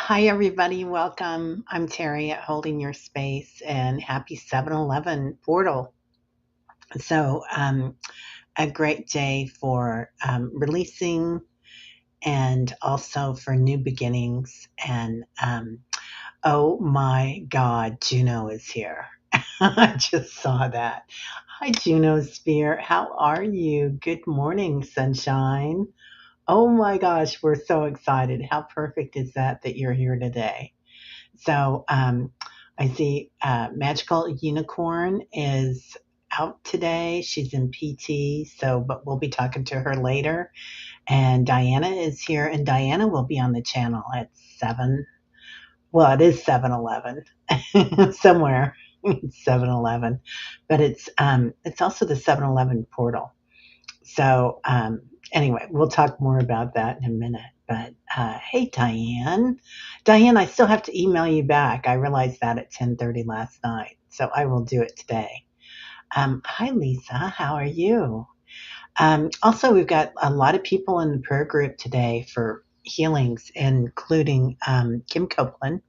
Hi, everybody. Welcome. I'm Terry at Holding Your Space and happy 7-Eleven portal. So, a great day for releasing and also for new beginnings. And oh my God, Juno is here. I just saw that. Hi, Juno Sphere. How are you? Good morning, sunshine. Oh my gosh, we're so excited. How perfect is that you're here today? So I see Magical Unicorn is out today. She's in PT, but we'll be talking to her later. And Diana is here, and Diana will be on the channel at 7. Well, it is 7-Eleven somewhere. It's 7-Eleven, but it's also the 7-Eleven portal. So anyway, we'll talk more about that in a minute. But hey, Diane. Diane, I still have to email you back. I realized that at 10:30 last night, so I will do it today. Hi, Lisa. How are you? Also, we've got a lot of people in the prayer group today for healings, including Kim Copeland.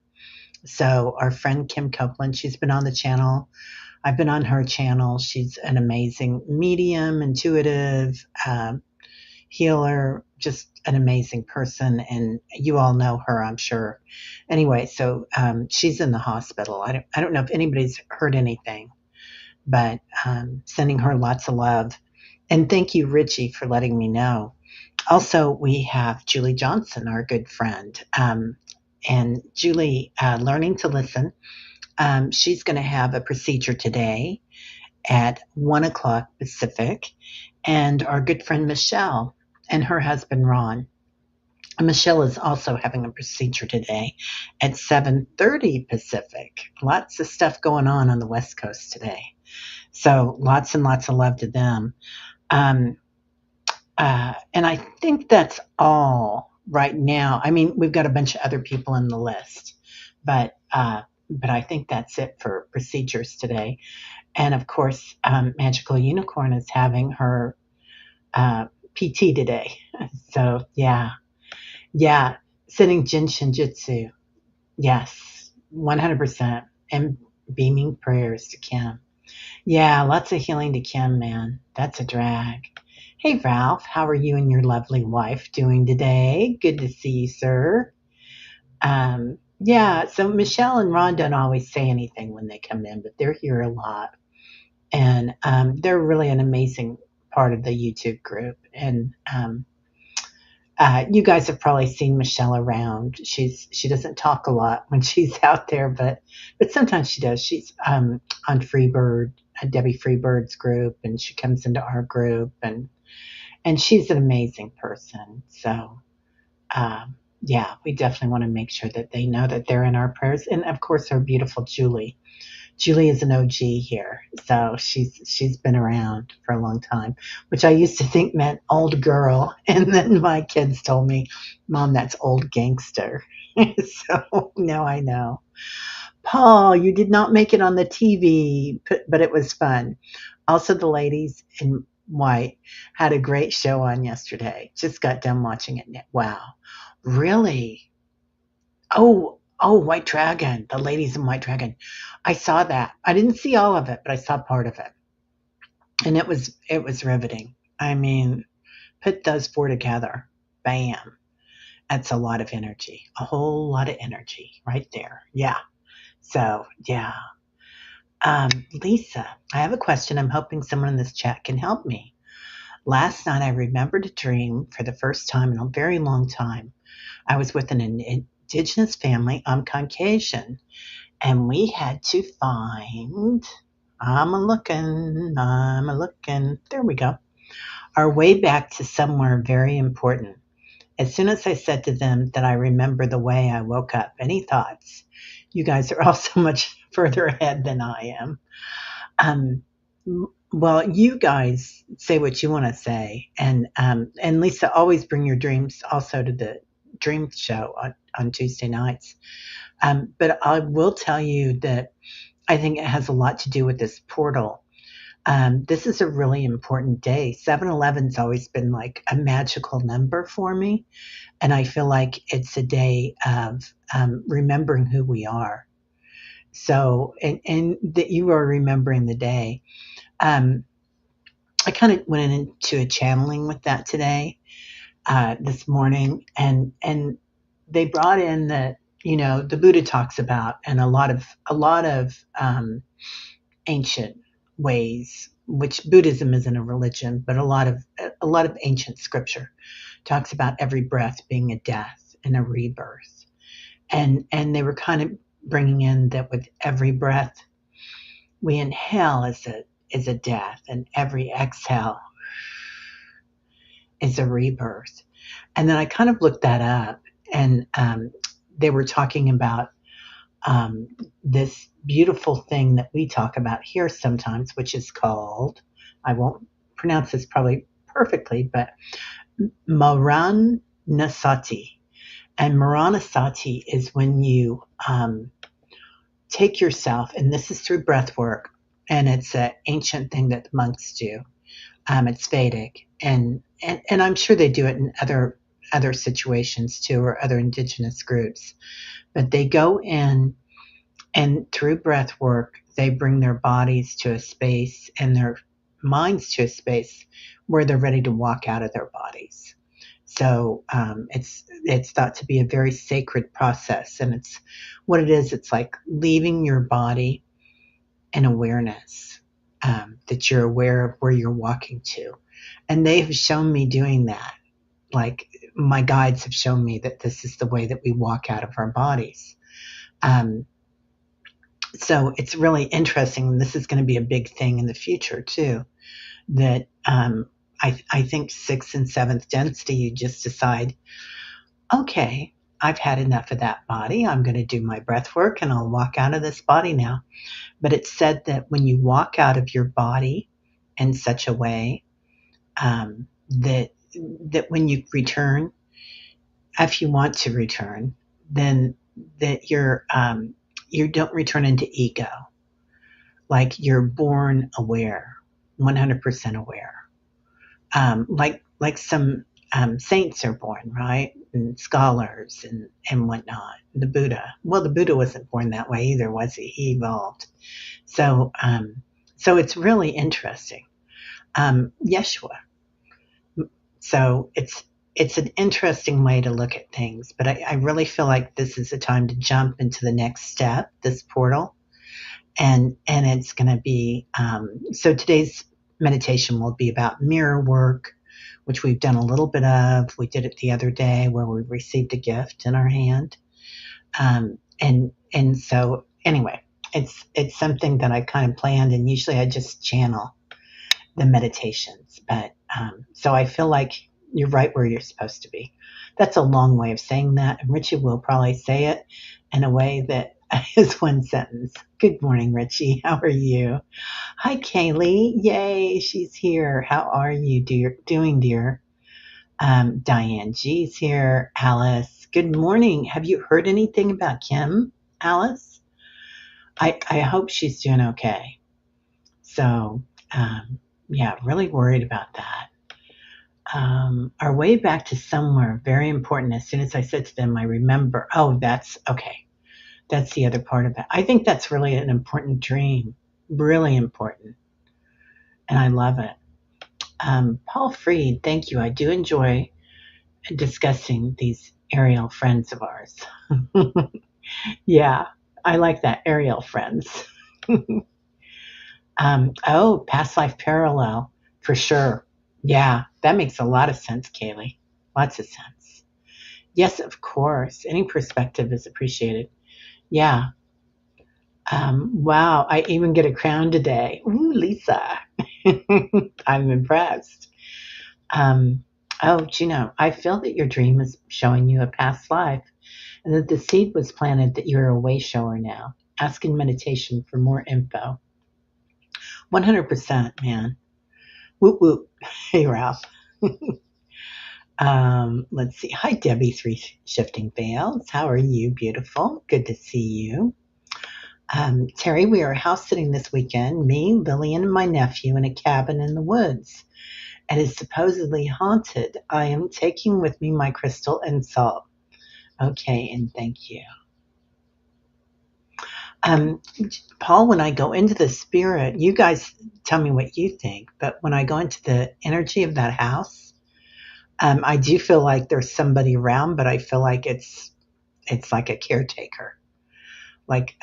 So our friend Kim Copeland, she's been on the channel. I've been on her channel. She's an amazing medium, intuitive, healer, just an amazing person. And you all know her, I'm sure. Anyway, so she's in the hospital. I don't know if anybody's heard anything, but sending her lots of love. And thank you, Richie, for letting me know. Also, we have Julie Johnson, our good friend. And Julie, learning to listen. She's going to have a procedure today at 1 o'clock Pacific. And our good friend Michelle and her husband Ron. Michelle is also having a procedure today at 7:30 Pacific. Lots of stuff going on the West Coast today. So lots and lots of love to them. Um, and I think that's all right now. I mean, we've got a bunch of other people in the list, but I think that's it for procedures today. And of course, Magical Unicorn is having her PT today. So yeah, sending Jin Shinjitsu. Yes, 100%. And beaming prayers to Kim. Yeah, lots of healing to Kim, man. That's a drag. Hey, Ralph, how are you and your lovely wife doing today? Good to see you, sir. Yeah, so Michelle and Ron don't always say anything when they come in, but they're here a lot. And they're really an amazing part of the YouTube group. And you guys have probably seen Michelle around. She doesn't talk a lot when she's out there, but sometimes she does. She's on Freebird, Debbie Freebird's group, and she comes into our group, and she's an amazing person. So yeah, we definitely want to make sure that they know that they're in our prayers, and of course our beautiful Julie. Julie is an OG here, so she's been around for a long time, which I used to think meant old girl, and then my kids told me, "Mom, that's old gangster." So now I know. Paul, you did not make it on the TV, but it was fun. Also, the ladies in white had a great show on yesterday. Just got done watching it. Wow, really? Oh, White Dragon, the ladies in White Dragon. I saw that. I didn't see all of it, but I saw part of it, and it was riveting. I mean, put those four together, bam. That's a lot of energy, a whole lot of energy right there. Yeah. So yeah. Lisa, I have a question. I'm hoping someone in this chat can help me. Last night, I remembered a dream for the first time in a very long time. I was with an indigenous family. I'm Caucasian, and we had to find, I'm a looking, there we go, our way back to somewhere very important. As soon as I said to them that I remember the way I woke up, any thoughts? You guys are all so much further ahead than I am. Um, well, you guys say what you want to say, and Lisa, always bring your dreams also to the dream show on Tuesday nights. But I will tell you that I think it has a lot to do with this portal. This is a really important day. 7-Eleven's always been like a magical number for me. And I feel like it's a day of remembering who we are. So, and that you are remembering the day. Um, I kind of went into a channeling with that today, this morning, and they brought in that, the Buddha talks about, and a lot of ancient ways, which Buddhism isn't a religion, but a lot of ancient scripture talks about every breath being a death and a rebirth, and they were kind of bringing in that with every breath we inhale is a death, and every exhale is a rebirth. And then I kind of looked that up, and they were talking about um, this beautiful thing that we talk about here sometimes, which is called, I won't pronounce this probably perfectly, but Maranasati. And Maranasati is when you take yourself, and this is through breath work, and it's an ancient thing that the monks do. It's Vedic, and I'm sure they do it in other situations too, or other indigenous groups. But they go in, and through breath work, they bring their bodies to a space and their minds to a space where they're ready to walk out of their bodies. So it's thought to be a very sacred process, and it's what it is. It's like leaving your body in awareness, that you're aware of where you're walking to, and they have shown me doing that. Like my guides have shown me that this is the way that we walk out of our bodies. Um, so it's really interesting. And this is going to be a big thing in the future too. That I think sixth and seventh density, you just decide, okay, I've had enough of that body. I'm going to do my breath work and I'll walk out of this body now. But it's said that when you walk out of your body in such a way, that when you return, if you want to return, then that you don't return into ego. Like you're born aware, 100% aware. Like some saints are born, right? And scholars and whatnot. The Buddha wasn't born that way either, was he? He evolved. So it's really interesting. Yeshua. So it's an interesting way to look at things, but I really feel like this is a time to jump into the next step, this portal, and it's going to be so today's meditation will be about mirror work, which we've done a little bit of. We did it the other day where we received a gift in our hand, and so anyway, it's something that I kind of planned, and usually I just channel the meditations. But so I feel like you're right where you're supposed to be. That's a long way of saying that, and Richie will probably say it in a way that is one sentence. Good morning, Richie. How are you? Hi, Kaylee. Yay, she's here. How are you doing, dear? Diane G's here. Alice, good morning. Have you heard anything about Kim, Alice? I hope she's doing okay. So, yeah, really worried about that. Our way back to somewhere very important. As soon as I said to them, I remember, oh, that's okay. That's the other part of it. I think that's really an important dream, really important. And I love it. Paul Freed, thank you. I do enjoy discussing these aerial friends of ours. Yeah, I like that, aerial friends. Oh, past life parallel, for sure. Yeah, that makes a lot of sense, Kaylee. Lots of sense. Yes, of course. Any perspective is appreciated. Yeah. Wow, I even get a crown today. Ooh, Lisa. I'm impressed. Um, oh, Gino, I feel that your dream is showing you a past life and that the seed was planted that you're a way shower now. Ask in meditation for more info. 100%, man. Whoop, whoop. Hey, Ralph. Let's see. Hi, Debbie, Three Shifting Veils. How are you? Beautiful. Good to see you. Terry, we are house sitting this weekend, me, Lillian, and my nephew in a cabin in the woods. It is supposedly haunted. I am taking with me my crystal and salt. Okay, and thank you. Um, Paul, when I go into the spirit, you guys tell me what you think, but when I go into the energy of that house, I do feel like there's somebody around, but I feel like it's like a caretaker, like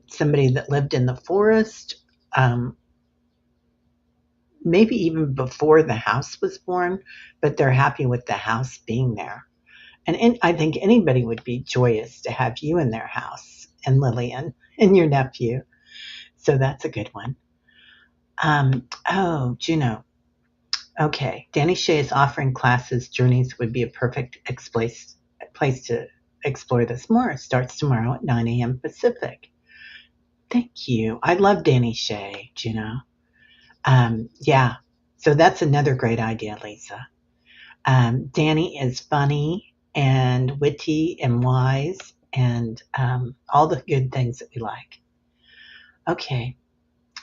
somebody that lived in the forest, um, maybe even before the house was born, but they're happy with the house being there. And I think anybody would be joyous to have you in their house and Lillian and your nephew. So that's a good one. Oh, Juno. Okay. Danny Shea is offering classes. Journeys would be a perfect place to explore this more. It starts tomorrow at 9 a.m. Pacific. Thank you. I love Danny Shea, Juno. Yeah. So that's another great idea, Lisa. Danny is funny and witty and wise and all the good things that we like. Okay.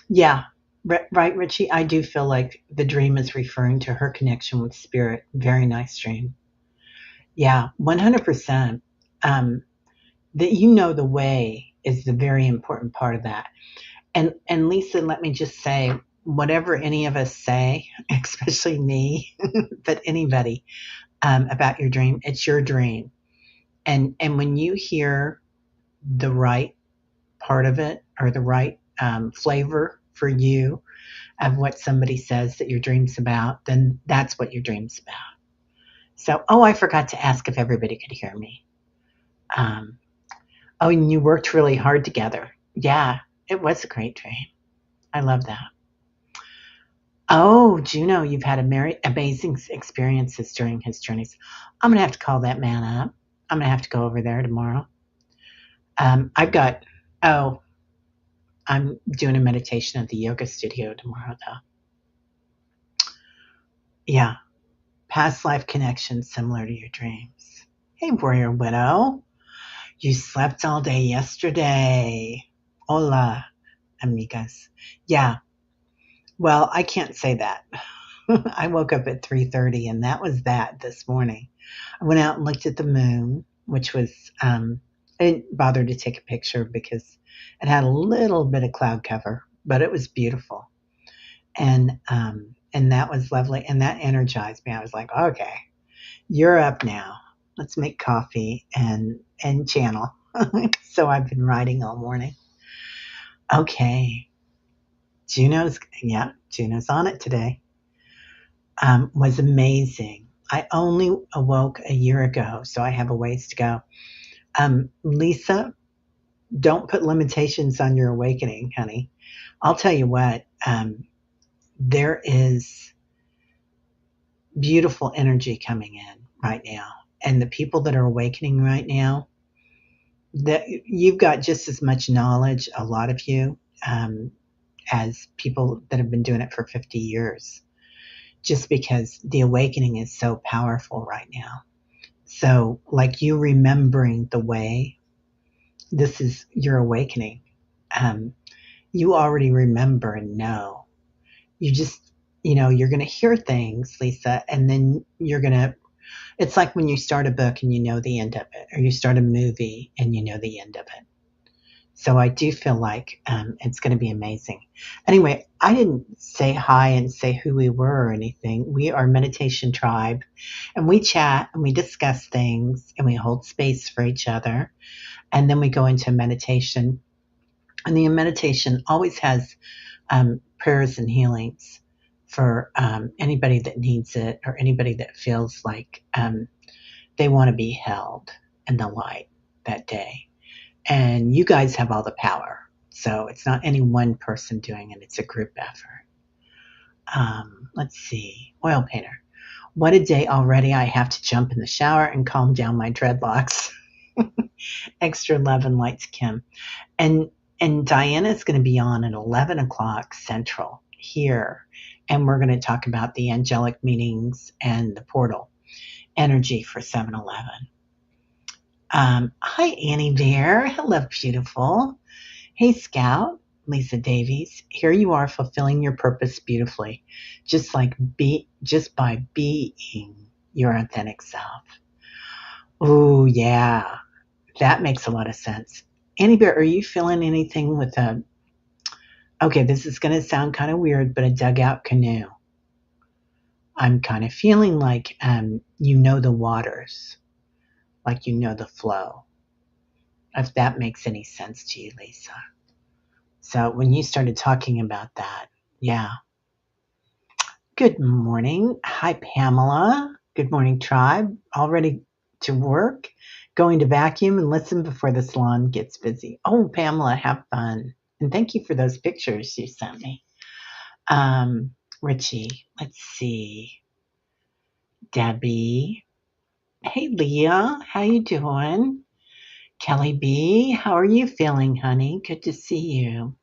Yeah. Right, Richie. I do feel like the dream is referring to her connection with spirit. Very nice dream. Yeah, 100%. Um, that you know the way is the very important part of that. And Lisa, let me just say, whatever any of us say, especially me, but anybody, about your dream, it's your dream. And when you hear the right part of it or the right flavor for you of what somebody says that your dream's about, then that's what your dream's about. So, oh, I forgot to ask if everybody could hear me. Um, oh, and you worked really hard together. Yeah, it was a great dream. I love that. Oh, Juno, you've had amazing experiences during his journeys. I'm going to have to call that man up. I'm going to have to go over there tomorrow. I've got, oh, I'm doing a meditation at the yoga studio tomorrow, though. Yeah, past life connections similar to your dreams. Hey, Warrior Widow, you slept all day yesterday. Hola, amigas. Yeah, well, I can't say that. I woke up at 3:30, and that was that this morning. I went out and looked at the moon, which was, I didn't bother to take a picture because it had a little bit of cloud cover, but it was beautiful. And that was lovely, and that energized me. I was like, okay, you're up now. Let's make coffee and channel. So I've been writing all morning. Okay, Juno's on it today. Was amazing. I only awoke a year ago, so I have a ways to go. Lisa, don't put limitations on your awakening, honey. I'll tell you what, there is beautiful energy coming in right now. And the people that are awakening right now, that you've got just as much knowledge, a lot of you, as people that have been doing it for 50 years, just because the awakening is so powerful right now. So, like you remembering the way, this is your awakening. Um, you already remember and know. You just, you're going to hear things, Lisa, and then it's like when you start a book and you know the end of it, or you start a movie and you know the end of it. So I do feel like it's going to be amazing. Anyway, I didn't say hi and say who we were or anything. We are Meditation Tribe, and we chat and we discuss things and we hold space for each other. And then we go into meditation. And the meditation always has prayers and healings for anybody that needs it or anybody that feels like they want to be held in the light that day. And you guys have all the power. So it's not any one person doing it, it's a group effort. Let's see. Oil painter. What a day already. I have to jump in the shower and calm down my dreadlocks. Extra love and lights, Kim. And Diana's going to be on at 11 o'clock Central here. And we're going to talk about the angelic meetings and the portal energy for 7-Eleven. Hi, Annie Bear. Hello, beautiful. Hey, Scout, Lisa Davies. Here you are fulfilling your purpose beautifully, just by being your authentic self. Oh, yeah, that makes a lot of sense. Annie Bear, are you feeling anything with a? Okay, this is going to sound kind of weird, but a dugout canoe. I'm kind of feeling like you know the waters, like you know the flow. If that makes any sense to you, Lisa. So when you started talking about that, yeah. Good morning. Hi, Pamela. Good morning, tribe. All ready to work? Going to vacuum and listen before the salon gets busy. Oh, Pamela, have fun. And thank you for those pictures you sent me. Um, Richie, let's see. Debbie. Hey, Leah. How you doing? Kelly B, how are you feeling, honey? Good to see you.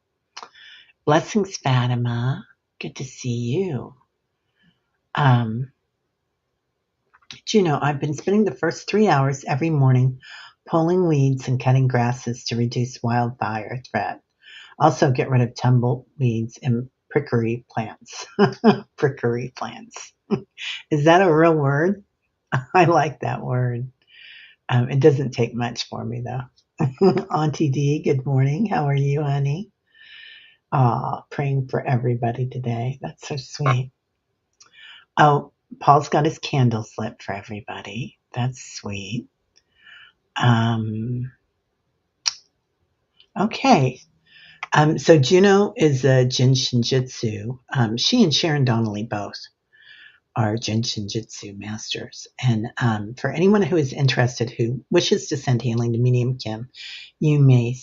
Blessings, Fatima. Good to see you. Um, I've been spending the first 3 hours every morning pulling weeds and cutting grasses to reduce wildfire threat. Also, get rid of tumbleweeds and prickly plants. Prickly plants. Is that a real word? I like that word. It doesn't take much for me, though. Auntie D, good morning. How are you, honey? Praying for everybody today. That's so sweet. Oh, Paul's got his candles lit for everybody. That's sweet. Um, okay. So Juno is a Jin Shinjutsu. She and Sharon Donnelly both are Jin Shinjutsu masters. And for anyone who is interested who wishes to send healing to Medium Kim, you may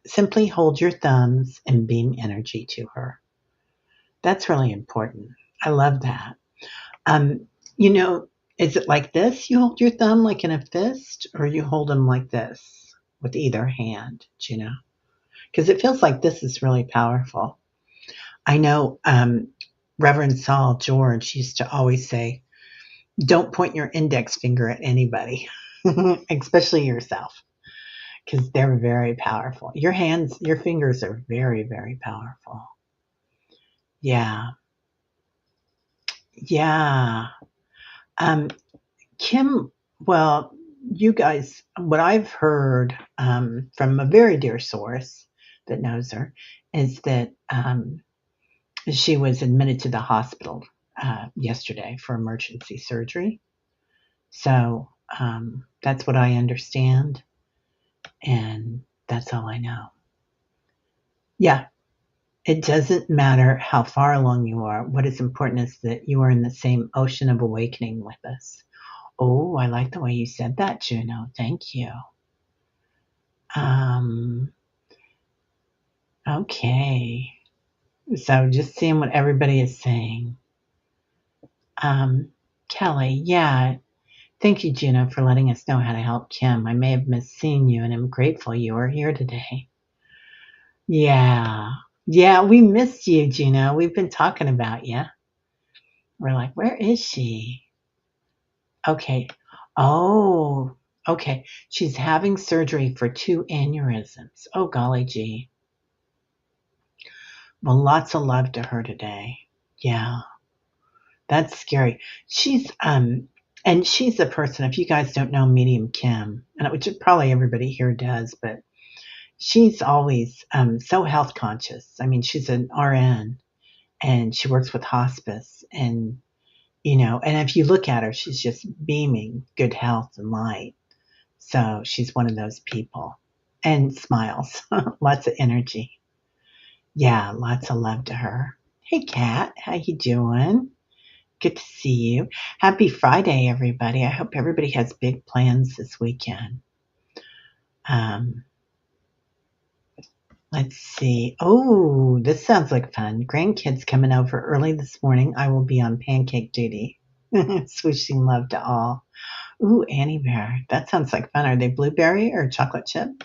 simply hold your thumbs and beam energy to her. That's really important. I love that. Um, you know, is it like this? You hold your thumb like in a fist, or you hold them like this with either hand, Because it feels like this is really powerful. I know Reverend Saul George used to always say, don't point your index finger at anybody, especially yourself, because they're very powerful. Your fingers are very, very powerful. Yeah. Yeah. Um, Kim, well, you guys, what I've heard from a very dear source that knows her is that she was admitted to the hospital yesterday for emergency surgery. So that's what I understand, and that's all I know. Yeah, it doesn't matter how far along you are. What is important is that you are in the same ocean of awakening with us. Oh, I like the way you said that, Juno. Thank you. Um, okay. So just seeing what everybody is saying. Kelly, yeah. Thank you, Juno, for letting us know how to help Kim. I may have missed seeing you, and I'm grateful you are here today. Yeah. Yeah, we missed you, Juno. We've been talking about you. We're like, where is she? Okay. Oh, okay. She's having surgery for 2 aneurysms. Oh, golly gee. Well, lots of love to her today. Yeah, that's scary. She's a person, if you guys don't know Medium Kim, and which probably everybody here does, but she's always so health conscious. I mean, she's an RN and she works with hospice, and if you look at her, she's just beaming good health and light. So she's one of those people, and smiles, lots of energy. Yeah, lots of love to her. Hey, Kat, how you doing? Good to see you. Happy Friday, everybody. I hope everybody has big plans this weekend. Um, let's see. Oh, this sounds like fun. Grandkids coming over early this morning. I will be on pancake duty. Swishing love to all. Ooh, Annie Bear. That sounds like fun. Are they blueberry or chocolate chip?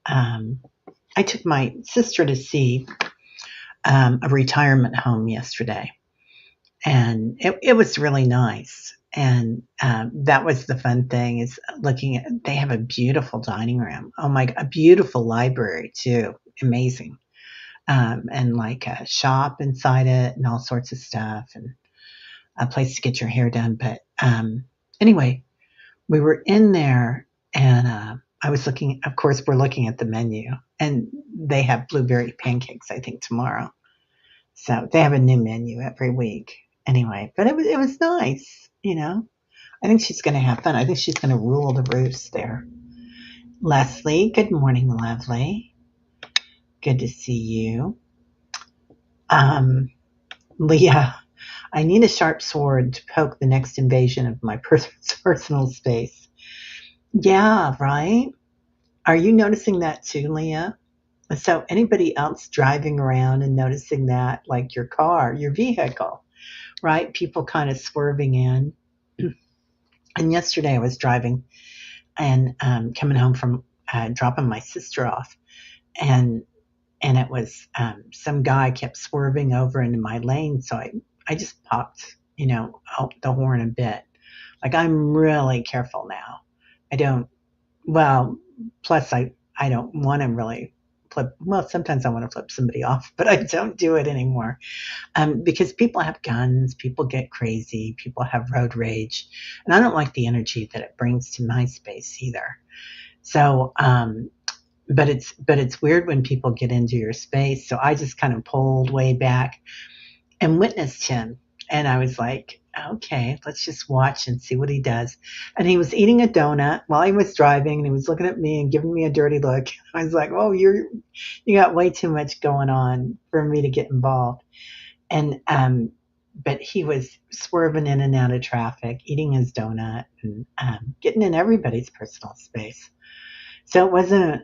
Um, I took my sister to see a retirement home yesterday, and it was really nice. And that was the fun thing, is looking at, they have a beautiful dining room. Oh my, a beautiful library too. Amazing. And like a shop inside it and all sorts of stuff, and a place to get your hair done. But anyway, we were in there, and I was looking, of course, we're looking at the menu, and they have blueberry pancakes, I think, tomorrow. So they have a new menu every week. Anyway, but it was nice, you know. I think she's going to have fun. I think she's going to rule the roost there. Leslie, good morning, lovely. Good to see you. Um, Leah, I need a sharp sword to poke the next invasion of my personal space. Yeah, right? Are you noticing that too, Leah? So, anybody else driving around and noticing that, like your car, your vehicle, right? People kind of swerving in. And yesterday I was driving and coming home from dropping my sister off, and it was some guy kept swerving over into my lane, so I just popped, out the horn a bit. Like, I'm really careful now. I don't. Well, plus I don't want to really flip. Well, sometimes I want to flip somebody off, but I don't do it anymore, because people have guns, people get crazy, people have road rage, and I don't like the energy that it brings to my space either. So, but it's weird when people get into your space. So I just kind of pulled way back and witnessed him. And I was like, okay, let's just watch and see what he does. And he was eating a donut while he was driving, and he was looking at me and giving me a dirty look. I was like, oh, you got way too much going on for me to get involved. And but he was swerving in and out of traffic, eating his donut, and getting in everybody's personal space. So it wasn't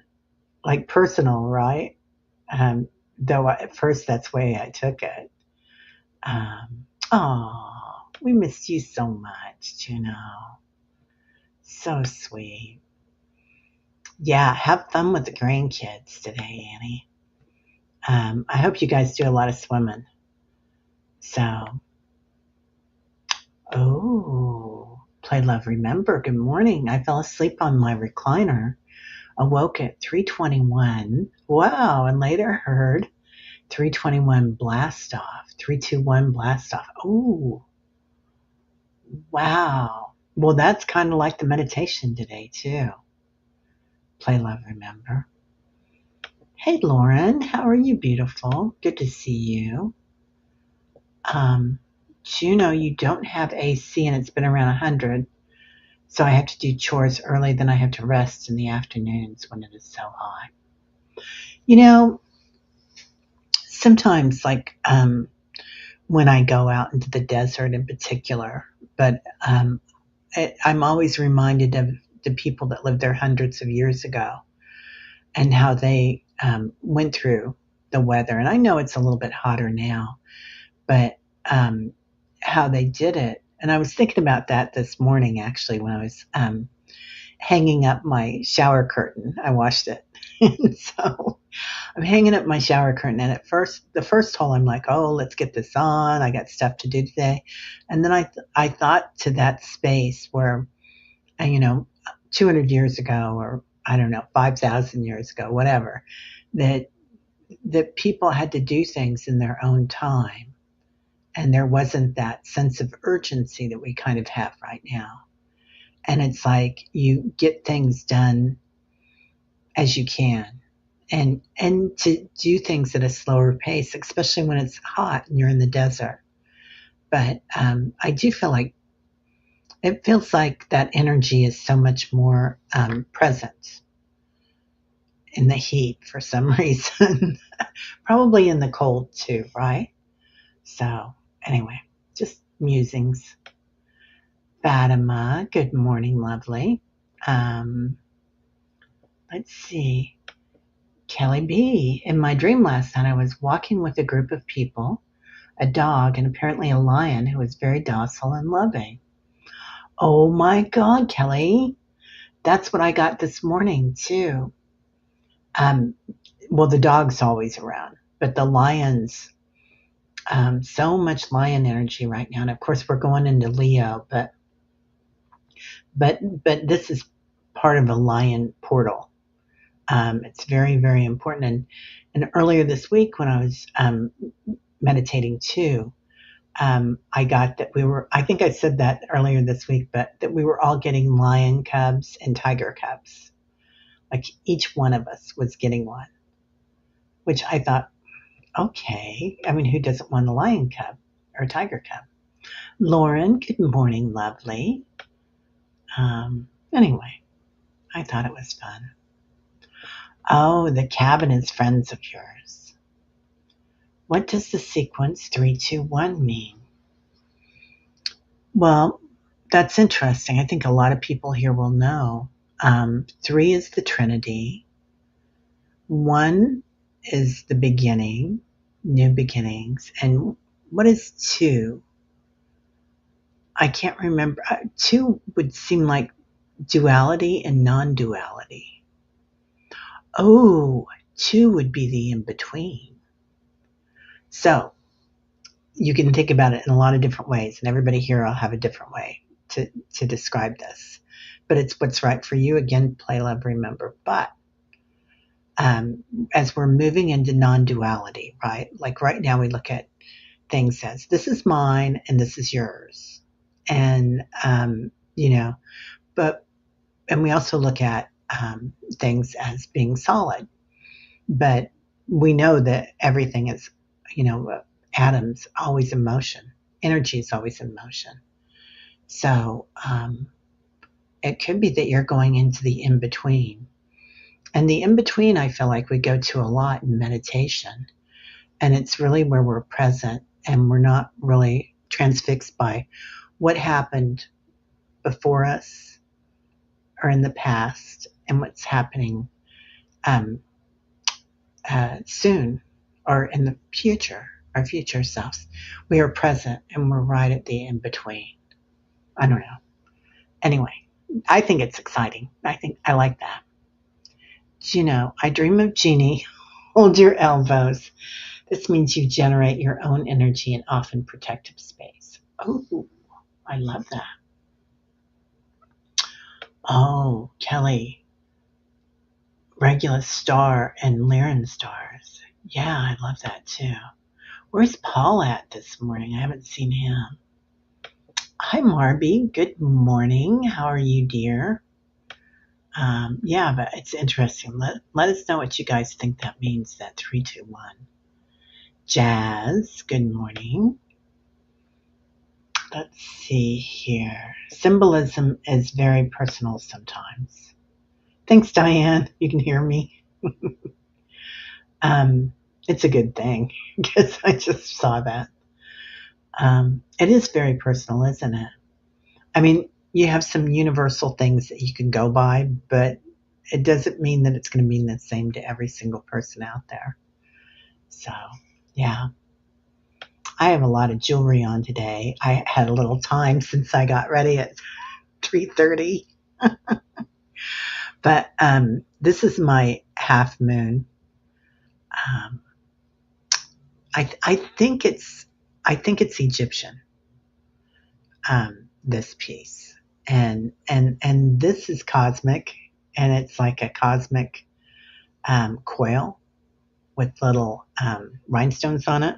like personal, right? Though at first that's the way I took it. Oh, we missed you so much, Juno. So sweet. Yeah, have fun with the grandkids today, Annie. I hope you guys do a lot of swimming. So, oh, play love remember. Good morning. I fell asleep on my recliner, awoke at 3:21. Wow, and later heard 321 blast off. 321 blast off. Oh, wow. Well, that's kind of like the meditation today, too. Play, love, remember. Hey, Lauren. How are you, beautiful? Good to see you. Um, Juno, you don't have AC and it's been around 100. So I have to do chores early, then I have to rest in the afternoons when it is so hot. You know, sometimes, like, when I go out into the desert in particular, but I'm always reminded of the people that lived there hundreds of years ago and how they went through the weather. And I know it's a little bit hotter now, but how they did it. And I was thinking about that this morning, actually, when I was hanging up my shower curtain. I washed it. And so I'm hanging up my shower curtain. And at first, the first hole, I'm like, oh, let's get this on. I got stuff to do today. And then I thought to that space where, you know, 200 years ago, or I don't know, 5,000 years ago, whatever, that people had to do things in their own time, and there wasn't that sense of urgency that we kind of have right now. And it's like you get things done as you can, and to do things at a slower pace, especially when it's hot and you're in the desert. But I do feel like it feels like that energy is so much more present in the heat for some reason. Probably in the cold too, right? So, anyway, just musings. Fatima, good morning, lovely. Um, let's see. Kelly B. In my dream last night, I was walking with a group of people, a dog, and apparently a lion who was very docile and loving. Oh my God, Kelly. That's what I got this morning, too. Um, well, the dog's always around, but the lions, so much lion energy right now. And of course, we're going into Leo, but But this is part of a lion portal. It's very, very important. And earlier this week when I was meditating too, I got that we were, I think I said that earlier this week, but that we were all getting lion cubs and tiger cubs. Like each one of us was getting one, which I thought, okay. I mean, who doesn't want a lion cub or a tiger cub? Lauren, good morning, lovely. Anyway, I thought it was fun. Oh, the cabin is friends of yours. What does the sequence 321 mean? Well, that's interesting. I think a lot of people here will know. Three is the Trinity. One is the beginning, new beginnings. And what is two? I can't remember. Two would seem like duality and non duality. Oh, two would be the in between. So you can think about it in a lot of different ways, and everybody here will have a different way to describe this. But it's what's right for you. Again, play, love, remember. But as we're moving into non duality, right? Like right now, we look at things as this is mine and this is yours. And, but, and we also look at things as being solid. But we know that everything is, atoms always in motion. Energy is always in motion. So it could be that you're going into the in between. And the in between, I feel like we go to a lot in meditation. And it's really where we're present and we're not really transfixed by what happened before us or in the past and what's happening um, soon or in the future, our future selves. We are present and we're right at the in between. I don't know. Anyway, I think it's exciting. I think I like that. I dream of Jeannie. Hold your elbows. This means you generate your own energy and often protective space. Oh, I love that. Oh, Kelly, Regulus star and Lyran stars. Yeah, I love that too. Where's Paul at this morning? I haven't seen him. Hi, Marby. Good morning. How are you, dear? Yeah, but it's interesting. Let us know what you guys think that means, that 321. Jazz, good morning. Let's see here. Symbolism is very personal sometimes. Thanks, Diane. You can hear me. It's a good thing because I just saw that. It is very personal, isn't it? I mean, you have some universal things that you can go by, but it doesn't mean that it's going to mean the same to every single person out there. So, yeah. I have a lot of jewelry on today. I had a little time since I got ready at 3:30. But this is my half moon. Um, I think it's Egyptian. This piece, and this is cosmic, and it's like a cosmic coil with little rhinestones on it.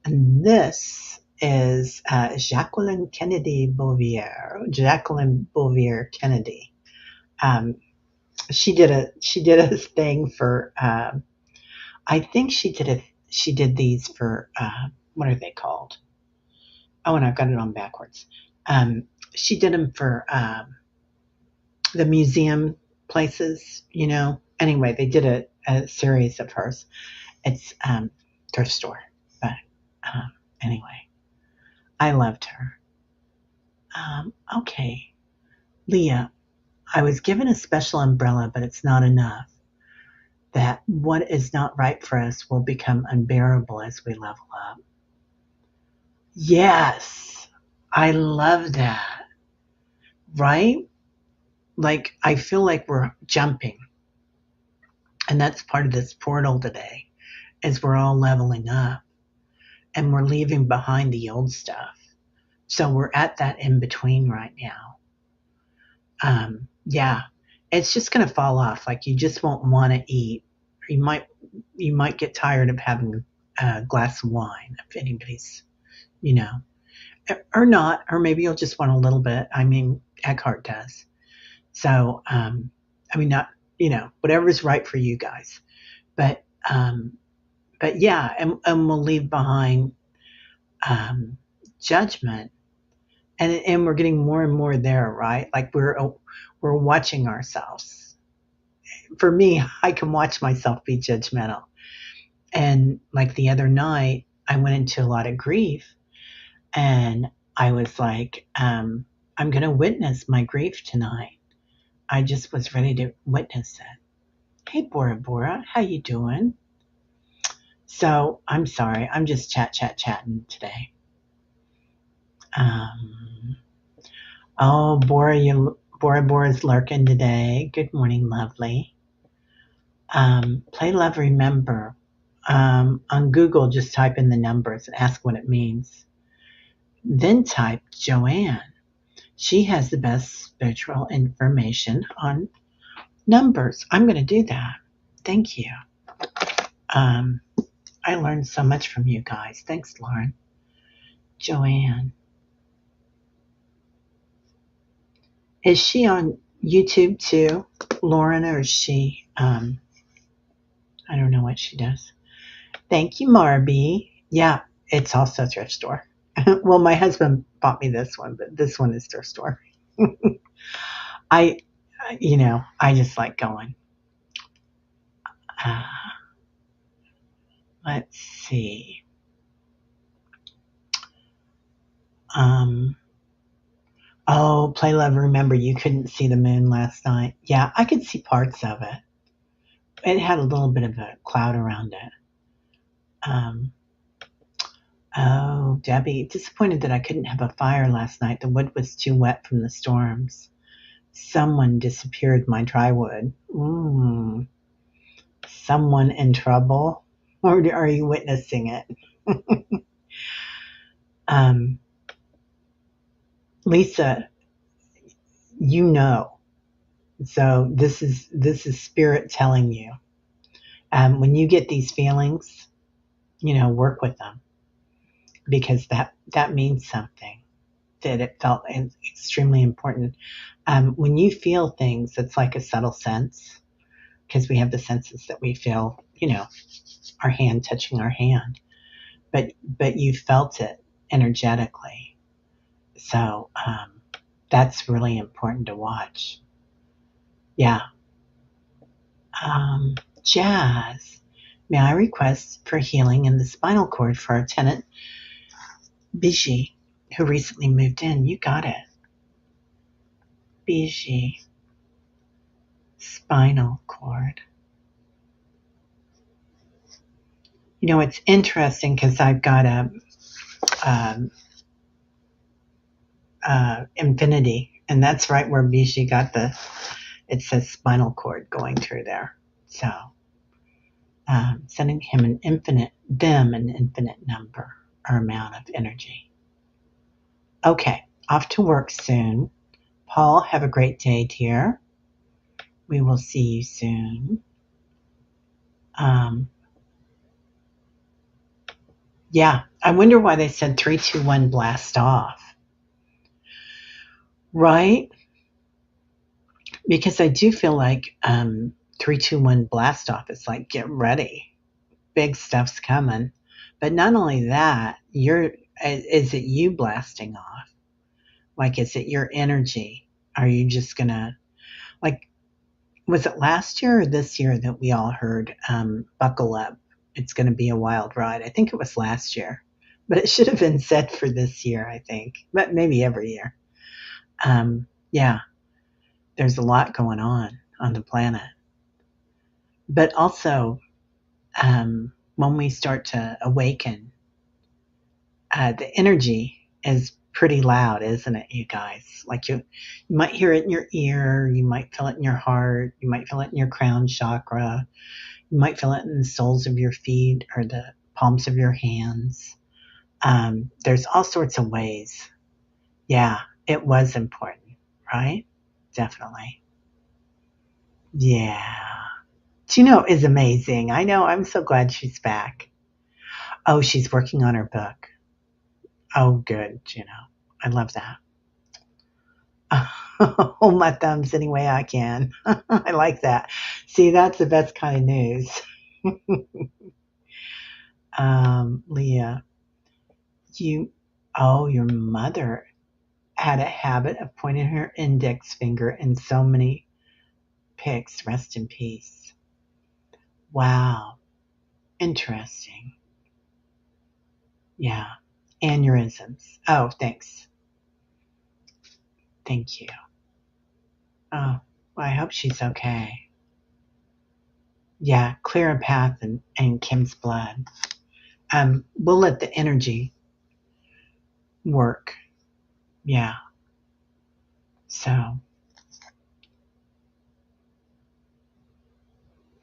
And this is Jacqueline Bouvier Kennedy. Um, she did a thing for. I think she did these for. What are they called? Oh, and I've got it on backwards. She did them for the museum places. Anyway, they did a series of hers. It's thrift store, but anyway, I loved her. Okay, Leah, I was given a special umbrella, but it's not enough. That what is not right for us will become unbearable as we level up. Yes, I love that. Right? Like, I feel like we're jumping. And that's part of this portal today, is we're all leveling up and we're leaving behind the old stuff. So we're at that in between right now. yeah, it's just going to fall off. Like you just won't want to eat. You might you might get tired of having a glass of wine if anybody's, you know, or not, or maybe you'll just want a little bit. I mean, Eckhart does. So, I mean, not, whatever's right for you guys. But, but yeah, and we'll leave behind um, judgment, and we're getting more and more there, right? Like we're watching ourselves. For me, I can watch myself be judgmental, and like the other night, I went into a lot of grief, and I was like, I'm going to witness my grief tonight. I just was ready to witness it. Hey, Bora Bora, how you doing? So I'm sorry, I'm just chatting today. Um, oh, Bora's lurking today. Good morning, lovely. Play Love Remember. On Google, just type in the numbers and ask what it means. Then type Joanne. She has the best spiritual information on numbers. I'm going to do that. Thank you. Um, I learned so much from you guys. Thanks, Lauren. Joanne. Is she on YouTube too, Lauren, or is she, I don't know what she does. Thank you, Marby. Yeah, it's also a thrift store. Well, my husband bought me this one, but this one is thrift store. I, I just like going. Uh, let's see. Um, oh, Play Love, remember you couldn't see the moon last night. Yeah, I could see parts of it. It had a little bit of a cloud around it. Um, oh, Debbie, disappointed that I couldn't have a fire last night. The wood was too wet from the storms. Someone disappeared my dry wood. Someone in trouble? Or are you witnessing it? um, Lisa, you know. So this is spirit telling you. When you get these feelings, work with them, because that means something. That it felt extremely important. When you feel things, it's like a subtle sense, because we have the senses that we feel, our hand touching our hand, but you felt it energetically. So that's really important to watch. Yeah. Jazz. May I request for healing in the spinal cord for our tenant, Biji, who recently moved in? You got it. Biji. Spinal cord. It's interesting because I've got a um, infinity, and that's right where Biji got it says spinal cord going through there. So sending an infinite number or amount of energy. Okay, off to work soon. Paul, have a great day, dear. We will see you soon. Um, yeah, I wonder why they said 3, 2, 1 blast off. Right? Because I do feel like 3, 2, 1 blast off is like, get ready. Big stuff's coming. But not only that, is it you blasting off? Like, is it your energy? Are you just gonna, like, was it last year or this year that we all heard, buckle up? It's going to be a wild ride. I think it was last year, but it should have been said for this year, I think, but maybe every year. Yeah, there's a lot going on the planet. But also, when we start to awaken, the energy is pretty loud, isn't it, you guys? Like you might hear it in your ear, you might feel it in your heart, you might feel it in your crown chakra, you might feel it in the soles of your feet or the palms of your hands. There's all sorts of ways. Yeah, it was important, right? definitely. Yeah. Juno is amazing. I know. I'm so glad she's back. Oh, she's working on her book. Oh, good, Juno. I love that. Hold my thumbs any way I can. I like that. See, that's the best kind of news. Leah, you, oh, your mother had a habit of pointing her index finger in so many pics. Rest in peace. Wow. Interesting. Yeah. Aneurysms. Oh, thanks. Thank you. Oh, well, I hope she's okay. Yeah, clear a path in Kim's blood. We'll let the energy work. Yeah. So,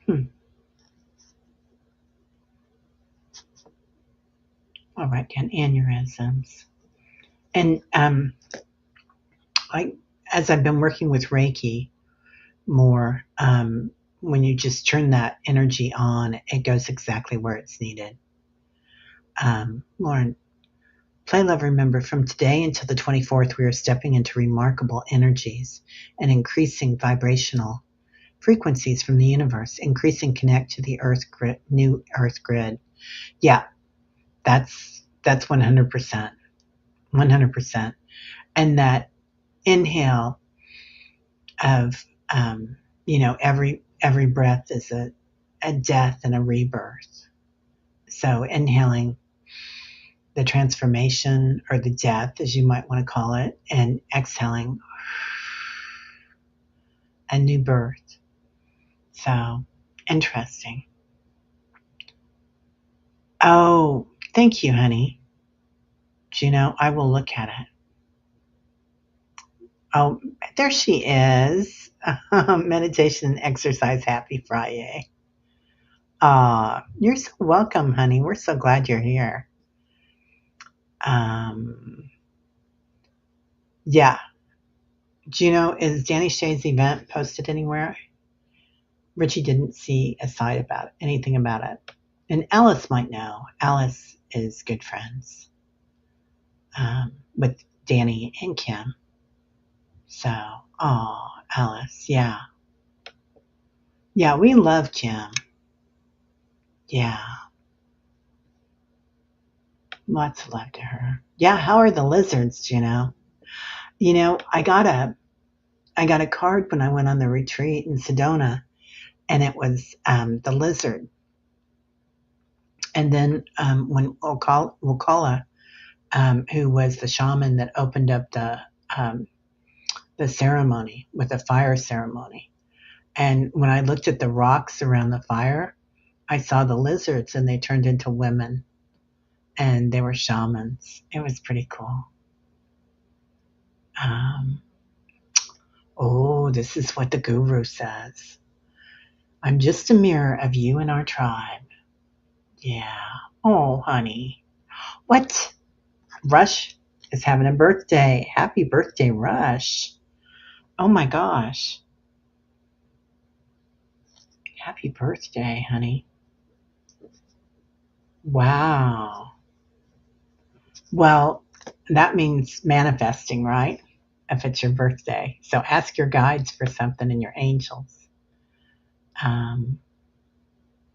hmm. All right, and aneurysms. And I, as I've been working with Reiki more, when you just turn that energy on, it goes exactly where it's needed. Lauren, play love, remember, from today until the 24th, we are stepping into remarkable energies and increasing vibrational frequencies from the universe, increasing connect to the earth grid, new earth grid. Yeah, that's 100%, 100%. And that inhale of, every breath is a death and a rebirth. So inhaling the transformation or the death, as you might want to call it, and exhaling a new birth. So interesting. Oh, thank you, honey. Juno, I will look at it. Oh, there she is. Meditation and exercise. Happy Friday. You're so welcome, honey. We're so glad you're here. Um, yeah. Juno, is Danny Shay's event posted anywhere? Richie didn't see a site about anything about it. And Alice might know. Alice is good friends with Danny and Kim. So, oh, Alice, yeah. Yeah, we love Kim. Yeah, lots of love to her. Yeah, how are the lizards, Juno? I got a card when I went on the retreat in Sedona, and it was the lizard. And then when Wakala, who was the shaman that opened up the ceremony with a fire ceremony, and when I looked at the rocks around the fire, I saw the lizards, and they turned into women, and they were shamans. It was pretty cool. Um, oh, this is what the guru says. I'm just a mirror of you and our tribe. Yeah. Oh, honey. What? Rush is having a birthday. Happy birthday, Rush. Oh my gosh. Happy birthday, honey. Wow. Well, that means manifesting, right? If it's your birthday. So ask your guides for something and your angels. Um,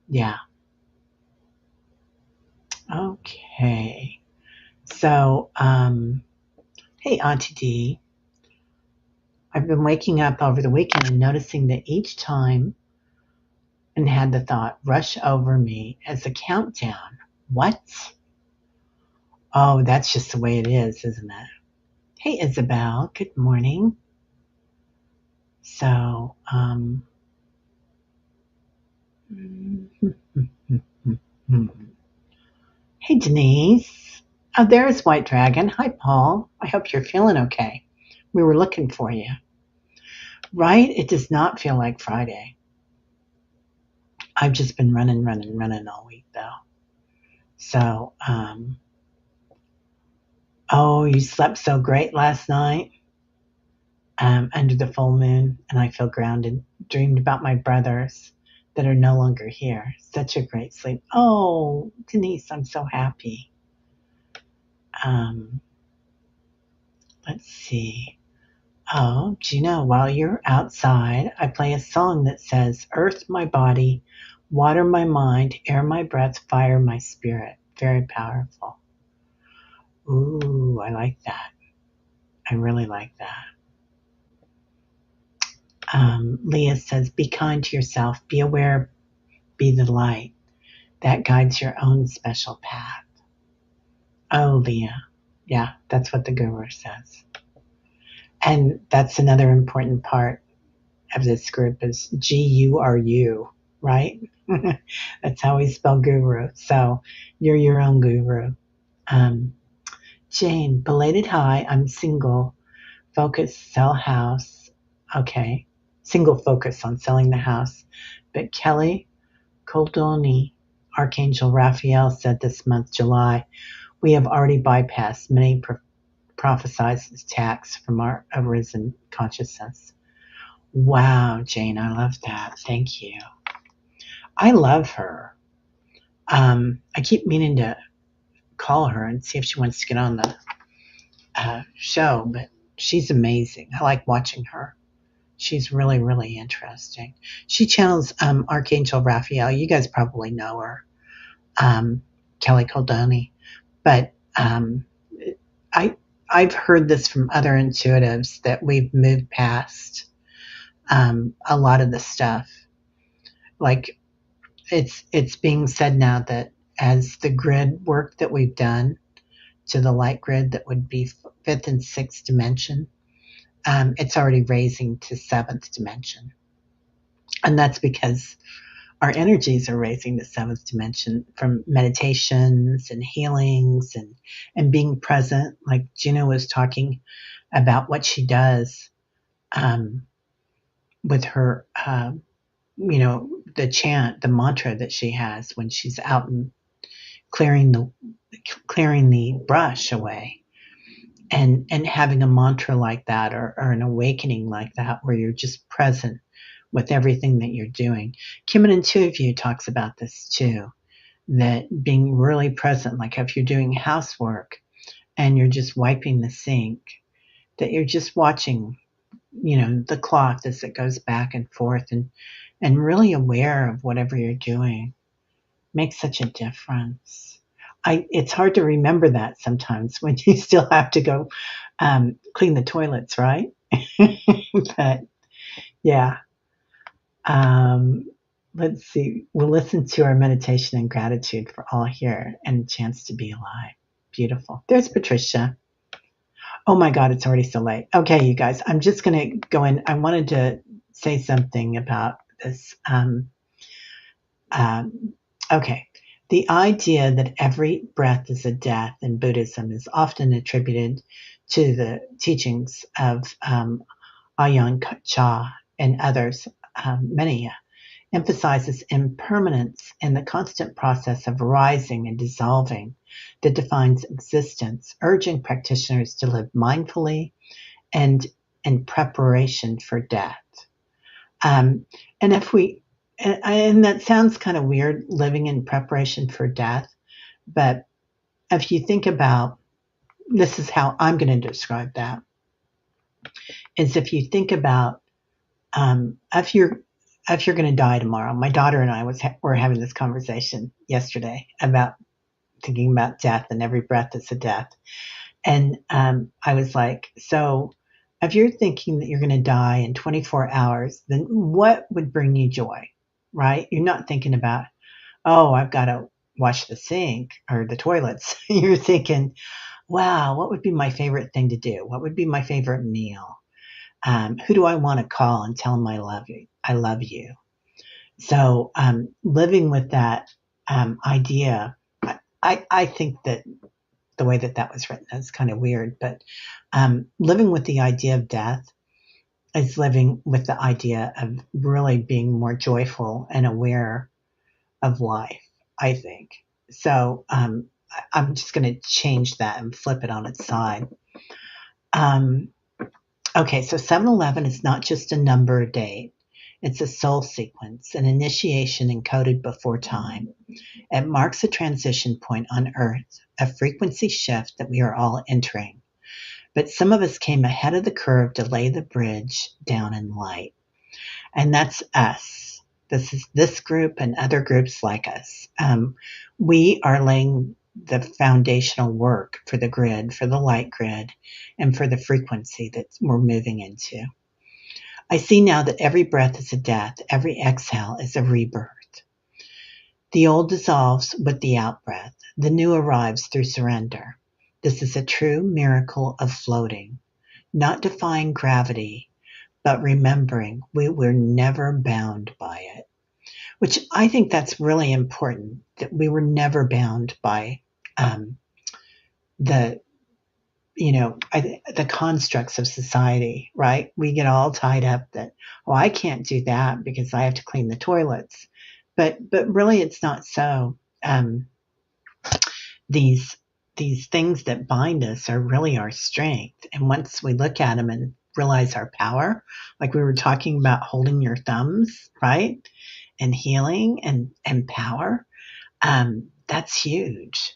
yeah. Okay. So, hey, Auntie D. I've been waking up over the weekend and noticing that each time and had the thought rush over me as a countdown. What? Oh, that's just the way it is, isn't it? Hey, Isabel. Good morning. So, hey, Denise. Oh, there's White Dragon. Hi, Paul. I hope you're feeling okay. We were looking for you. Right? It does not feel like Friday. I've just been running, running, running all week, though. So, oh, you slept so great last night. under the full moon, and I feel grounded. Dreamed about my brothers that are no longer here. Such a great sleep. Oh, Denise, I'm so happy. Um, let's see. Oh, Gina, while you're outside, I play a song that says, Earth my body, water my mind, air my breath, fire my spirit. Very powerful. Ooh, I like that. I really like that. Leah says, be kind to yourself, be aware, be the light that guides your own special path. Oh, Leah. Yeah, that's what the guru says. And that's another important part of this group is GURU, right? That's how we spell guru. So you're your own guru. Um, Jane, belated hi, I'm single, focus, sell house. Okay. Single focus on selling the house. But Kelly Coldoni, Archangel Raphael said this month, July, we have already bypassed many prophesized attacks from our arisen consciousness. Wow, Jane, I love that. Thank you. I love her. I keep meaning to call her and see if she wants to get on the show, but she's amazing. I like watching her. She's really, really interesting. She channels Archangel Raphael. You guys probably know her, Kelly Coldoni. But I, I've heard this from other intuitives that we've moved past a lot of the stuff. Like it's being said now that as the grid work that we've done to the light grid that would be fifth and sixth dimension, it's already raising to seventh dimension. And that's because our energies are raising to seventh dimension from meditations and healings and being present. Like Gina was talking about what she does um, with her, the chant, the mantra that she has when she's out and clearing the brush away, and having a mantra like that or an awakening like that where you're just present with everything that you're doing. Kim and Two of You talks about this too, that being really present, like if you're doing housework and you're just wiping the sink, that you're just watching, the cloth as it goes back and forth and really aware of whatever you're doing makes such a difference. It's hard to remember that sometimes when you still have to go clean the toilets, right? But yeah, um, let's see. We'll listen to our meditation and gratitude for all here and a chance to be alive. Beautiful. There's Patricia. Oh my God, it's already so late. Okay, you guys, I'm just going to go in. I wanted to say something about this. Um, okay. The idea that every breath is a death in Buddhism is often attributed to the teachings of Ajahn Chah and others. Many emphasizes impermanence and the constant process of rising and dissolving that defines existence, urging practitioners to live mindfully and in preparation for death. Um, and if we, and that sounds kind of weird, living in preparation for death, but if you think about, this is how I'm going to describe that, is if you think about if you're going to die tomorrow. My daughter and I were having this conversation yesterday about thinking about death, and every breath is a death. And I was like, so if you're thinking that you're going to die in 24 hours, then what would bring you joy, right? You're not thinking about, oh, I've got to wash the sink or the toilets. You're thinking, wow, what would be my favorite thing to do? What would be my favorite meal? Who do I want to call and tell them I love you? I love you. So living with that idea, I think that the way that that was written is kind of weird, but living with the idea of death is living with the idea of really being more joyful and aware of life, I think. So I'm just going to change that and flip it on its side. Um, Okay, so 7-Eleven is not just a number or date. It's a soul sequence, an initiation encoded before time. It marks a transition point on Earth, a frequency shift that we are all entering. But some of us came ahead of the curve to lay the bridge down in light. And that's us. This is this group and other groups like us. We are laying the foundational work for the grid, for the light grid, and for the frequency that we're moving into. I see now that every breath is a death, every exhale is a rebirth. The old dissolves with the outbreath, the new arrives through surrender. This is a true miracle of floating, not defying gravity, but remembering we were never bound by it. Which I think that's really important, that we were never bound by um, the the constructs of society, right? We get all tied up that, oh, I can't do that because I have to clean the toilets, but really it's not so. Um, these these things that bind us are really our strength, and once we look at them and realize our power, like we were talking about holding your thumbs, right, and healing and power, that's huge.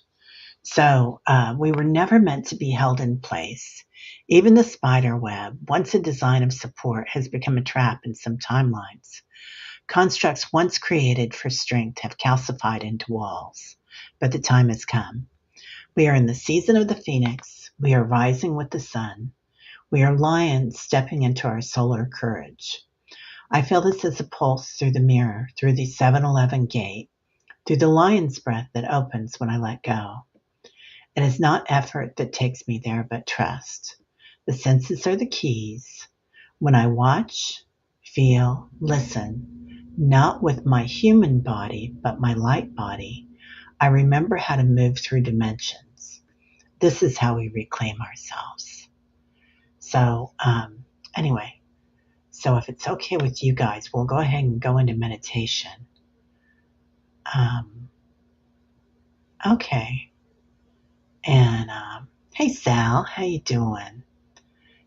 So we were never meant to be held in place. Even the spider web, once a design of support, has become a trap in some timelines. Constructs once created for strength have calcified into walls. But the time has come. We are in the season of the phoenix. We are rising with the sun. We are lions stepping into our solar courage. I feel this as a pulse through the mirror, through the 7-Eleven gate, through the lion's breath that opens when I let go. It is not effort that takes me there, but trust. The senses are the keys. When I watch, feel, listen, not with my human body, but my light body, I remember how to move through dimensions. This is how we reclaim ourselves. So, anyway, so if it's okay with you guys, we'll go ahead and go into meditation. Um, okay. And hey, Sal, how you doing?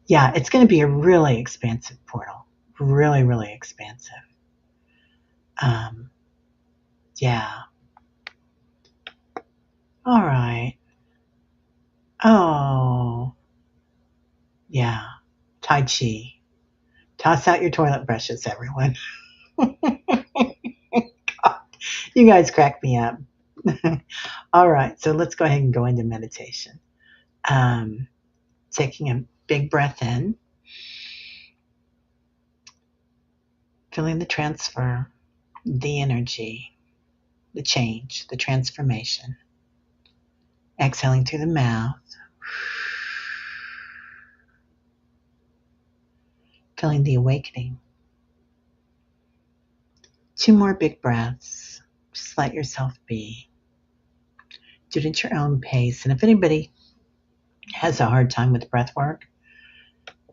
Yeah, it's going to be a really expansive portal. Really, really expansive. Um, yeah. All right. Oh, yeah. Tai Chi. Toss out your toilet brushes, everyone. You guys crack me up. All right, so let's go ahead and go into meditation. Um, Taking a big breath in, feeling the transfer, the energy, the change, the transformation. Exhaling through the mouth, feeling the awakening. Two more big breaths. Just let yourself be. Do it at your own pace. And if anybody has a hard time with breath work,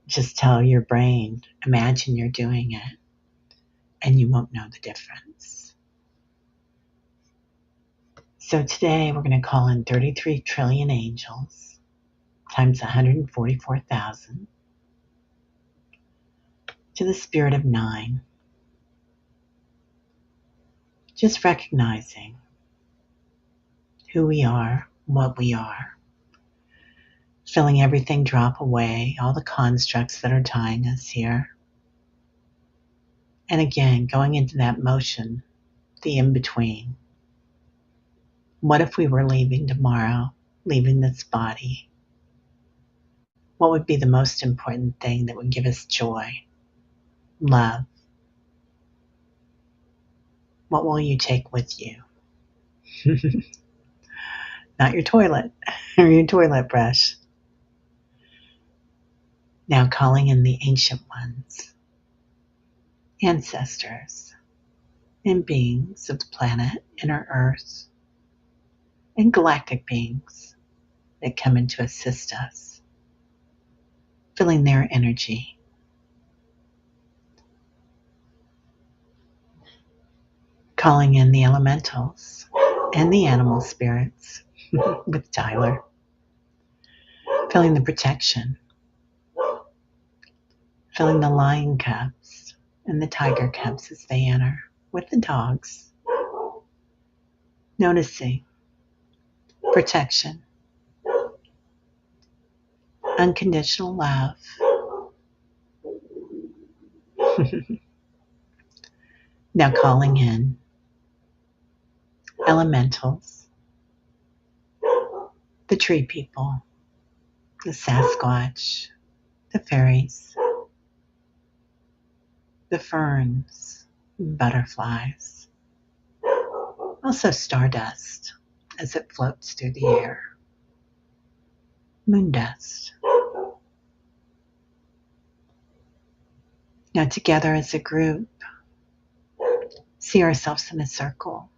just tell your brain, imagine you're doing it, and you won't know the difference. So today we're going to call in 33 trillion angels times 144,000 to the spirit of nine. Just recognizing who we are, what we are, feeling everything drop away, all the constructs that are tying us here. And again, going into that motion, the in between. What if we were leaving tomorrow, leaving this body? What would be the most important thing that would give us joy, love? What will you take with you? Not your toilet or your toilet brush. Now calling in the ancient ones, ancestors, and beings of the planet, inner earth, and galactic beings that come in to assist us, feeling their energy. Calling in the elementals and the animal spirits with Tyler, feeling the protection, Feeling the lion cubs and the tiger cubs as they enter with the dogs. Noticing protection, unconditional love. Now calling in elementals, the tree people, the Sasquatch, the fairies, the ferns, butterflies, also stardust as it floats through the air, moon dust. Now together as a group, see ourselves in a circle.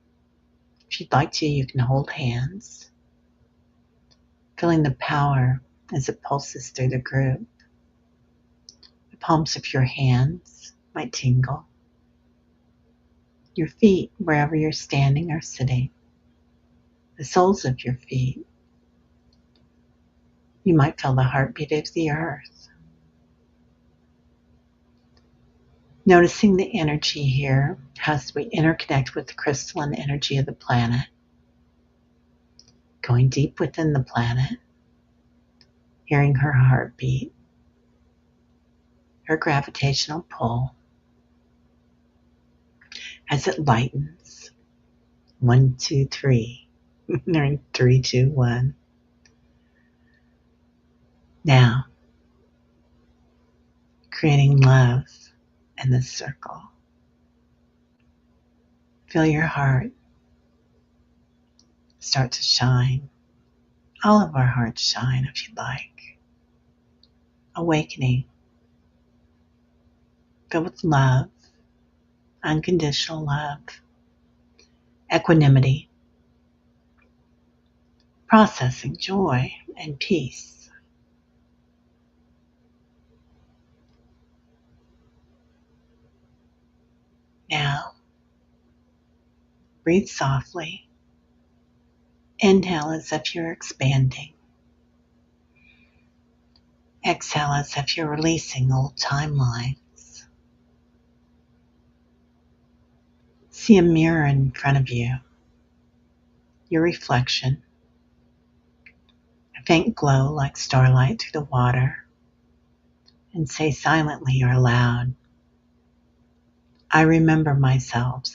If you'd like to, you can hold hands, feeling the power as it pulses through the group. The palms of your hands might tingle. Your feet, wherever you're standing or sitting, the soles of your feet. You might feel the heartbeat of the earth. Noticing the energy here as we interconnect with the crystalline energy of the planet. Going deep within the planet, hearing her heartbeat, her gravitational pull as it lightens. 1, 2, 3. 3, 2, 1. Now, creating love in this circle. Feel your heart start to shine. All of our hearts shine if you'd like. Awakening. Filled with love, unconditional love, equanimity, processing joy and peace. Now, breathe softly. Inhale as if you're expanding. Exhale as if you're releasing old timelines. See a mirror in front of you, your reflection, a faint glow like starlight through the water, and say silently or aloud, I remember myself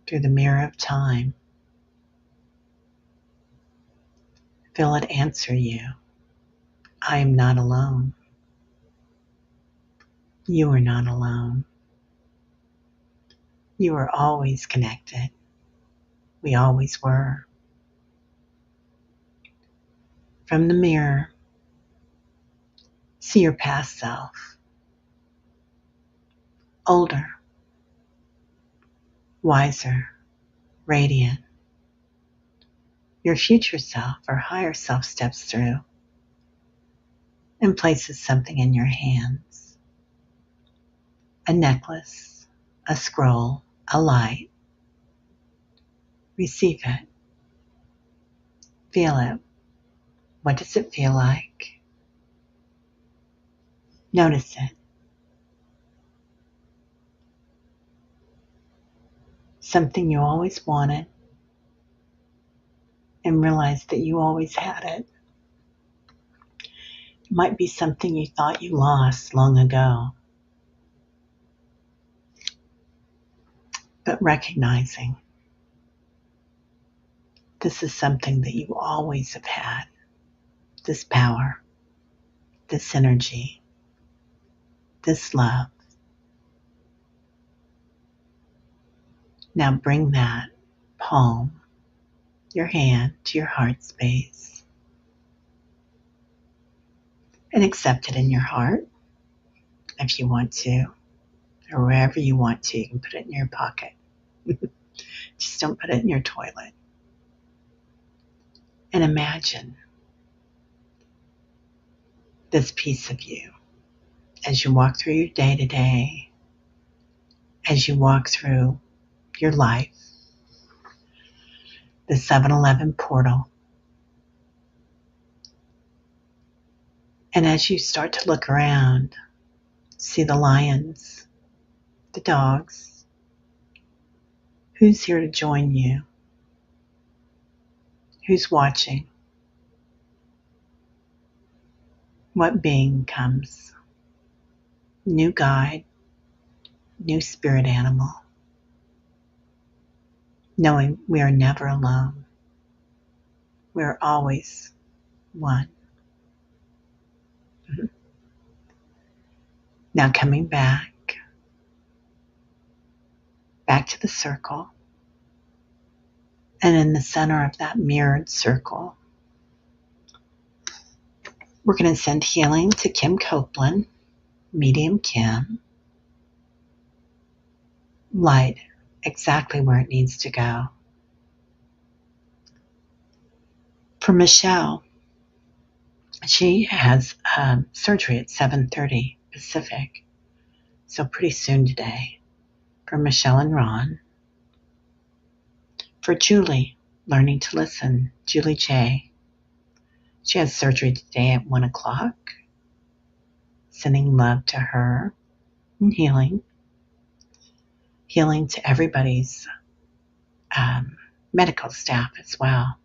through the mirror of time. Feel it answer you. I am not alone. You are not alone. You are always connected. We always were. From the mirror, see your past self. Older, wiser, radiant. Your future self or higher self steps through and places something in your hands. A necklace, a scroll, a light. Receive it. Feel it. What does it feel like? Notice it. Something you always wanted and realize that you always had it. It might be something you thought you lost long ago. But recognizing this is something that you always have had. This power, this energy, this love. Now bring that palm, your hand, to your heart space and accept it in your heart if you want to, or wherever you want to. You can put it in your pocket. Just don't put it in your toilet. And imagine this piece of you as you walk through your day to day, as you walk through your life, the 7-Eleven portal. And as you start to look around, See the lions, the dogs. Who's here to join you? Who's watching? What being comes? New guide, new spirit animal, knowing we are never alone. We are always one. Now coming back to the circle. And in the center of that mirrored circle, we're going to send healing to Kim Copeland, Medium Kim. Light exactly where it needs to go. For Michelle, she has surgery at 7:30 Pacific, so pretty soon today. For Michelle and Ron. For Julie, learning to listen, Julie J. She has surgery today at 1 o'clock. Sending love to her and healing. Healing to everybody's medical staff as well.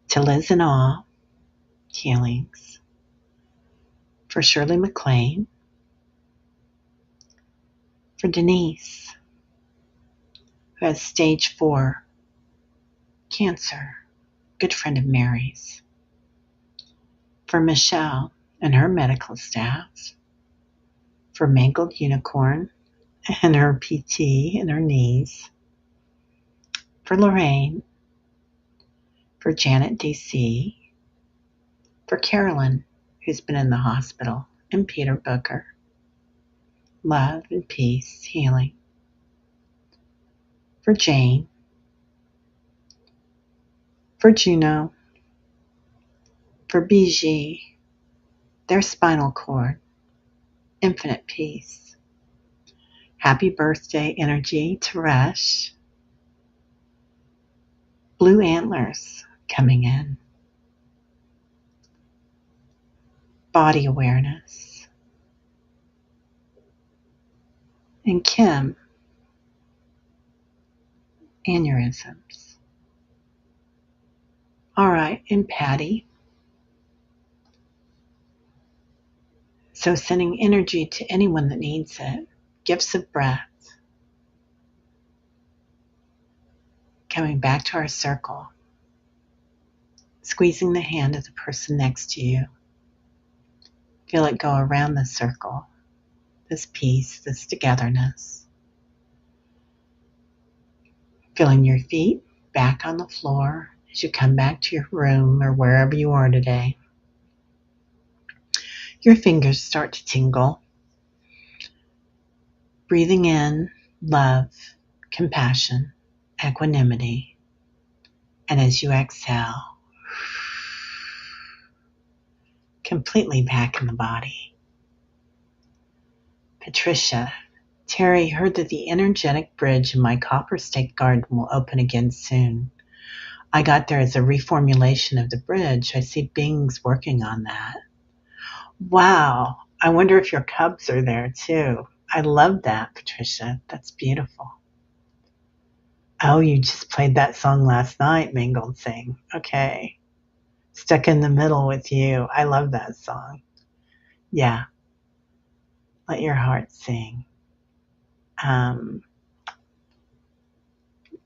To Liz and all, healings. For Shirley McLean. For Denise, who has stage 4 cancer, good friend of Mary's. For Michelle and her medical staff. For Mangled Unicorn and her PT and her knees. For Lorraine. For Janet DC. For Carolyn, who's been in the hospital, and Peter Booker. Love and peace, healing. For Jane. For Juno. For BG, their spinal cord, infinite peace. Happy birthday energy to Rush. Blue antlers coming in. Body awareness. And Kim, aneurysms. All right, and Patty. So sending energy to anyone that needs it. Gifts of breath. Coming back to our circle. Squeezing the hand of the person next to you. Feel it go around the circle. This peace, this togetherness. Feeling your feet back on the floor as you come back to your room or wherever you are today. Your fingers start to tingle. Breathing in love, compassion, equanimity. And as you exhale, completely back in the body. Patricia, Terry heard that the energetic bridge in my copper stake garden will open again soon. I got there as a reformulation of the bridge. I see beings working on that. Wow. I wonder if your cubs are there too. I love that, Patricia. That's beautiful. Oh, you just played that song last night, Mangled Sing. Okay. Stuck in the Middle with You. I love that song. Yeah. Let your heart sing.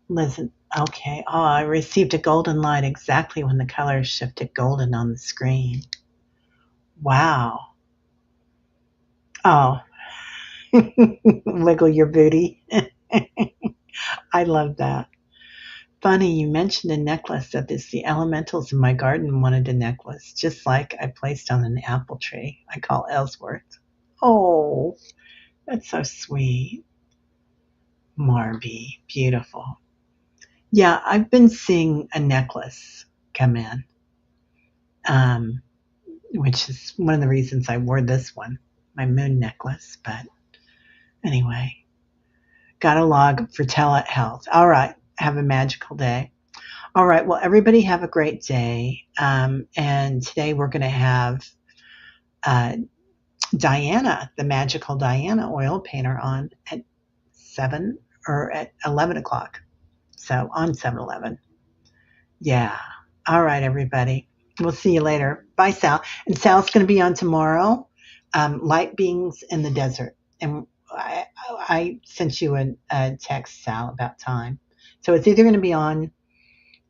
Listen. Okay. Oh, I received a golden light exactly when the colors shifted golden on the screen. Wow. Oh. Wiggle your booty. I love that. Funny, you mentioned a necklace that is the elementals in my garden wanted a necklace, just like I placed on an apple tree I call Ellsworth. Oh, that's so sweet. Marby, beautiful. Yeah, I've been seeing a necklace come in, which is one of the reasons I wore this one, my moon necklace. But anyway, got a log for telehealth. All right, have a magical day. All right, well, everybody have a great day. And today we're going to have Diana, the magical Diana oil painter on at 7 or at 11 o'clock. So on 7-Eleven. Yeah. All right, everybody. We'll see you later. Bye, Sal. And Sal's going to be on tomorrow. Light beings in the desert. And I sent you a text, Sal, about time. So it's either going to be on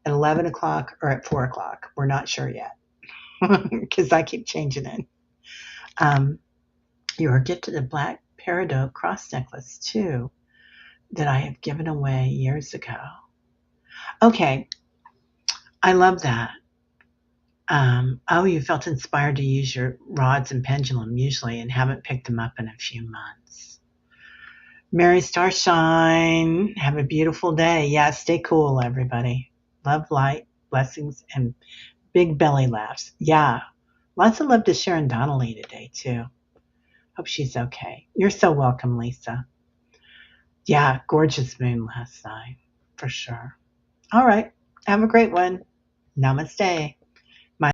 at 11 o'clock or at 4 o'clock. We're not sure yet because I keep changing it. You are gifted a black peridot cross necklace, too, that I have given away years ago. Okay. I love that. Oh, you felt inspired to use your rods and pendulum usually and haven't picked them up in a few months. Mary Starshine, have a beautiful day. Yeah, stay cool, everybody. Love, light, blessings, and big belly laughs. Yeah, lots of love to Sharon Donnelly today, too. Hope she's okay. You're so welcome, Lisa. Yeah, gorgeous moon last night, for sure. All right, have a great one. Namaste.